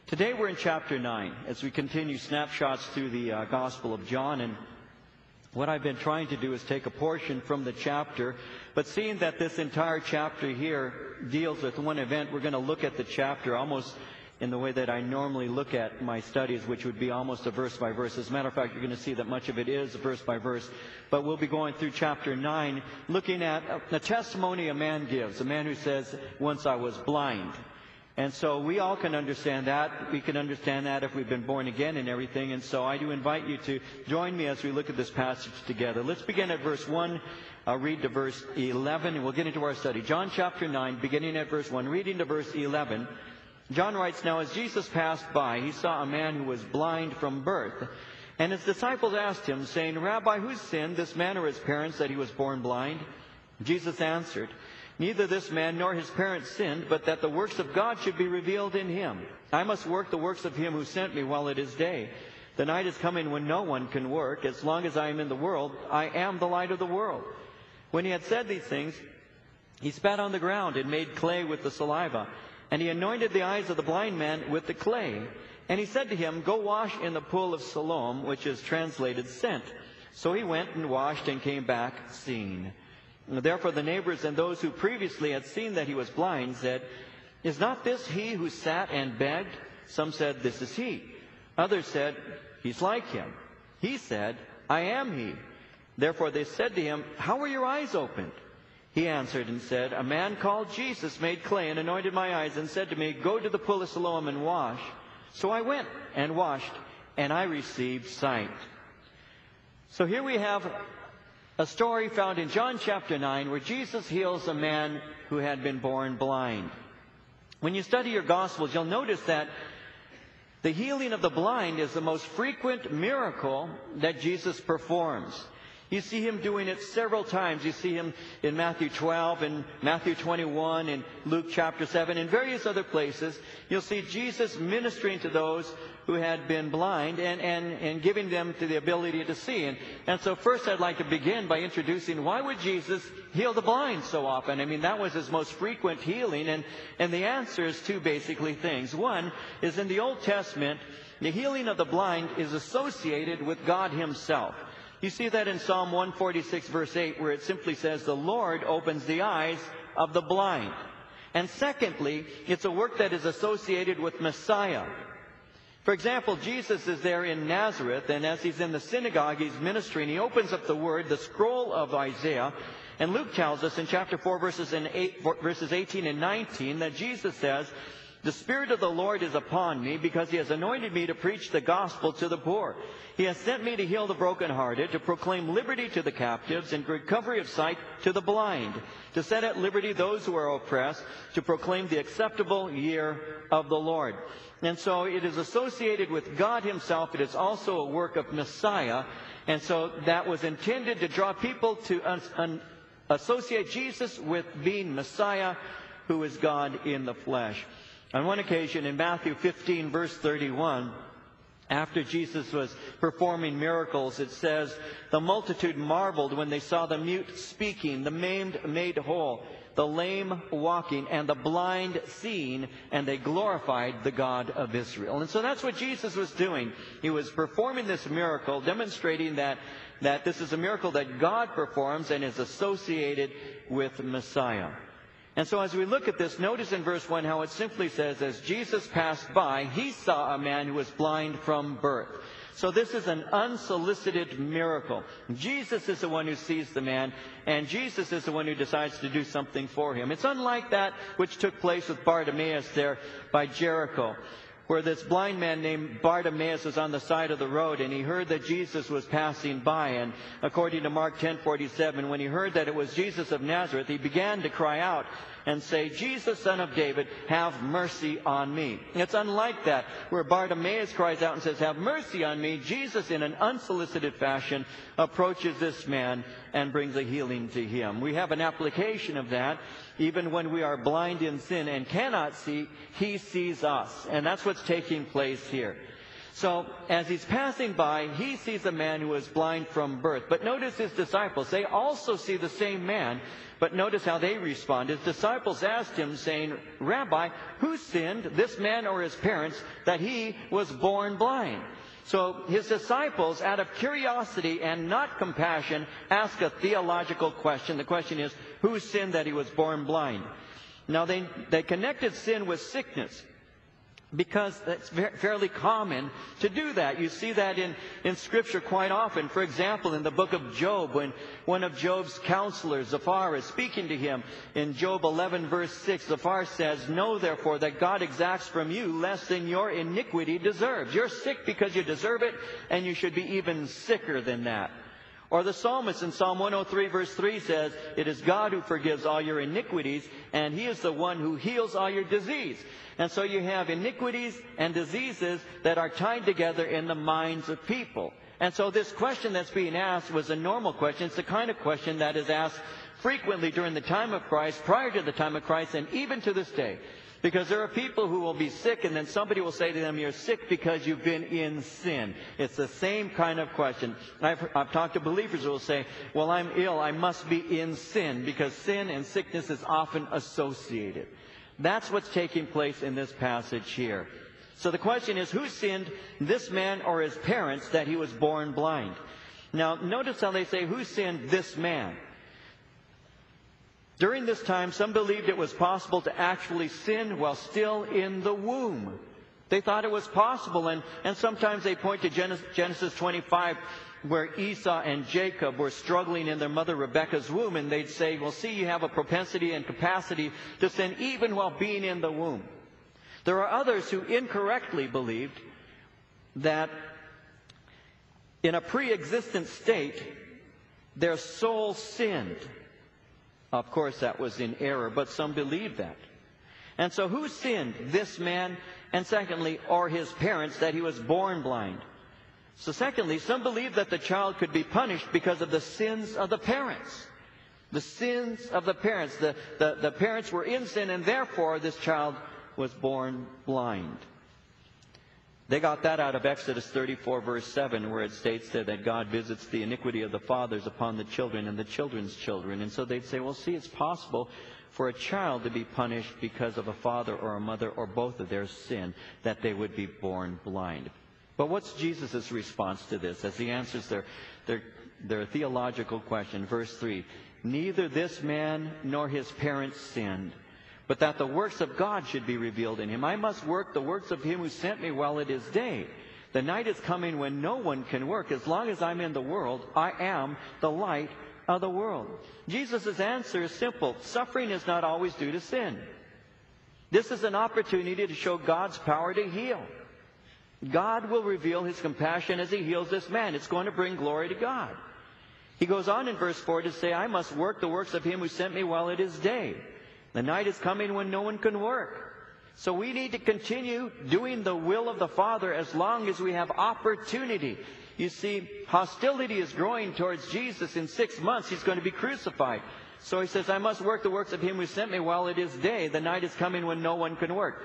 Today we're in chapter 9 as we continue snapshots through the Gospel of John. And what I've been trying to do is take a portion from the chapter, but seeing that this entire chapter here deals with one event, we're going to look at the chapter almost in the way that I normally look at my studies, which would be almost a verse by verse. As a matter of fact, you're going to see that much of it is verse by verse. But we'll be going through chapter 9, looking at the testimony a man gives, a man who says, "Once I was blind." And so we all can understand that. We can understand that if we've been born again and everything. And so I do invite you to join me as we look at this passage together. Let's begin at verse 1. I'll read to verse 11, and we'll get into our study. John chapter 9, beginning at verse 1, reading to verse 11. John writes, "Now as Jesus passed by, he saw a man who was blind from birth. And his disciples asked him, saying, 'Rabbi, who sinned, this man or his parents, that he was born blind?' Jesus answered, 'Neither this man nor his parents sinned, but that the works of God should be revealed in him. I must work the works of him who sent me while it is day. The night is coming when no one can work. As long as I am in the world, I am the light of the world.' When he had said these things, he spat on the ground and made clay with the saliva. And he anointed the eyes of the blind man with the clay. And he said to him, 'Go wash in the pool of Siloam,' which is translated sent. So he went and washed and came back seeing. Therefore the neighbors and those who previously had seen that he was blind said, 'Is not this he who sat and begged?' Some said, 'This is he.' Others said, 'He's like him.' He said, 'I am he.' Therefore they said to him, 'How were your eyes opened?' He answered and said, 'A man called Jesus made clay and anointed my eyes and said to me, "Go to the pool of Siloam and wash." So I went and washed, and I received sight.'" So here we have a story found in John chapter 9 where Jesus heals a man who had been born blind. When you study your Gospels, you'll notice that the healing of the blind is the most frequent miracle that Jesus performs. You see him doing it several times. You see him in Matthew 12 and Matthew 21 and Luke chapter 7 and various other places. You'll see Jesus ministering to those who had been blind and giving them the ability to see. And so first I'd like to begin by introducing why would Jesus heal the blind so often? I mean, that was his most frequent healing. And the answer is two basically things. One is in the Old Testament, the healing of the blind is associated with God himself. You see that in Psalm 146 verse 8 where it simply says, "The Lord opens the eyes of the blind." And secondly, it's a work that is associated with Messiah. For example, Jesus is there in Nazareth, and as he's in the synagogue, he's ministering. He opens up the Word, the scroll of Isaiah. And Luke tells us in chapter 4 verses 18 and 19 that Jesus says, "The Spirit of the Lord is upon me because he has anointed me to preach the gospel to the poor. He has sent me to heal the brokenhearted, to proclaim liberty to the captives and recovery of sight to the blind, to set at liberty those who are oppressed, to proclaim the acceptable year of the Lord." And so it is associated with God himself. It is also a work of Messiah. And so that was intended to draw people to associate Jesus with being Messiah, who is God in the flesh. On one occasion in Matthew 15 verse 31, after Jesus was performing miracles, it says, "The multitude marveled when they saw the mute speaking, the maimed made whole, the lame walking, and the blind seeing, and they glorified the God of Israel." And so that's what Jesus was doing. He was performing this miracle, demonstrating that this is a miracle that God performs and is associated with Messiah. And so as we look at this, notice in verse 1 how it simply says, "As Jesus passed by, he saw a man who was blind from birth." So this is an unsolicited miracle. Jesus is the one who sees the man, and Jesus is the one who decides to do something for him. It's unlike that which took place with Bartimaeus there by Jericho, where this blind man named Bartimaeus was on the side of the road, and he heard that Jesus was passing by. And according to Mark 10:47, when he heard that it was Jesus of Nazareth, he began to cry out and say, "Jesus, Son of David, have mercy on me." It's unlike that, where Bartimaeus cries out and says, "Have mercy on me." Jesus, in an unsolicited fashion, approaches this man and brings a healing to him. We have an application of that. Even when we are blind in sin and cannot see, he sees us. And that's what's taking place here. So as he's passing by, he sees a man who is blind from birth. But notice his disciples. They also see the same man, but notice how they respond. His disciples asked him, saying, "Rabbi, who sinned, this man or his parents, that he was born blind?" So his disciples, out of curiosity and not compassion, ask a theological question. The question is, who sinned that he was born blind? Now they connected sin with sickness, because it's fairly common to do that. You see that in Scripture quite often. For example, in the book of Job, when one of Job's counselors, Zophar, is speaking to him, in Job 11, verse 6, Zophar says, "Know therefore that God exacts from you less than your iniquity deserves." You're sick because you deserve it, and you should be even sicker than that. Or the psalmist in Psalm 103, verse 3 says, "It is God who forgives all your iniquities, and He is the one who heals all your disease." And so you have iniquities and diseases that are tied together in the minds of people. And so this question that's being asked was a normal question. It's the kind of question that is asked frequently during the time of Christ, prior to the time of Christ, and even to this day. Because there are people who will be sick, and then somebody will say to them, "You're sick because you've been in sin." It's the same kind of question. I've talked to believers who will say, "Well, I'm ill. I must be in sin," because sin and sickness is often associated. That's what's taking place in this passage here. So the question is, who sinned, this man or his parents, that he was born blind? Now, notice how they say, who sinned this man? During this time, some believed it was possible to actually sin while still in the womb. They thought it was possible, and sometimes they point to Genesis 25, where Esau and Jacob were struggling in their mother Rebekah's womb, and they'd say, "Well, see, you have a propensity and capacity to sin even while being in the womb." There are others who incorrectly believed that in a pre-existent state, their soul sinned. Of course, that was in error, but some believed that. And so who sinned, this man, and secondly, or his parents, that he was born blind? So secondly, some believed that the child could be punished because of the sins of the parents. The sins of the parents. The parents were in sin, and therefore this child was born blind. They got that out of Exodus 34, verse 7, where it states there that God visits the iniquity of the fathers upon the children and the children's children. And so they'd say, well, see, it's possible for a child to be punished because of a father or a mother or both of their sin, that they would be born blind. But what's Jesus' response to this as he answers their theological question? Verse 3, "Neither this man nor his parents sinned, but that the works of God should be revealed in him. I must work the works of him who sent me while it is day. The night is coming when no one can work. As long as I'm in the world, I am the light of the world." Jesus' answer is simple. Suffering is not always due to sin. This is an opportunity to show God's power to heal. God will reveal His compassion as He heals this man. It's going to bring glory to God. He goes on in verse 4 to say, "I must work the works of him who sent me while it is day. The night is coming when no one can work." So we need to continue doing the will of the Father as long as we have opportunity. You see, hostility is growing towards Jesus. In 6 months, He's going to be crucified. So He says, "I must work the works of him who sent me while it is day. The night is coming when no one can work."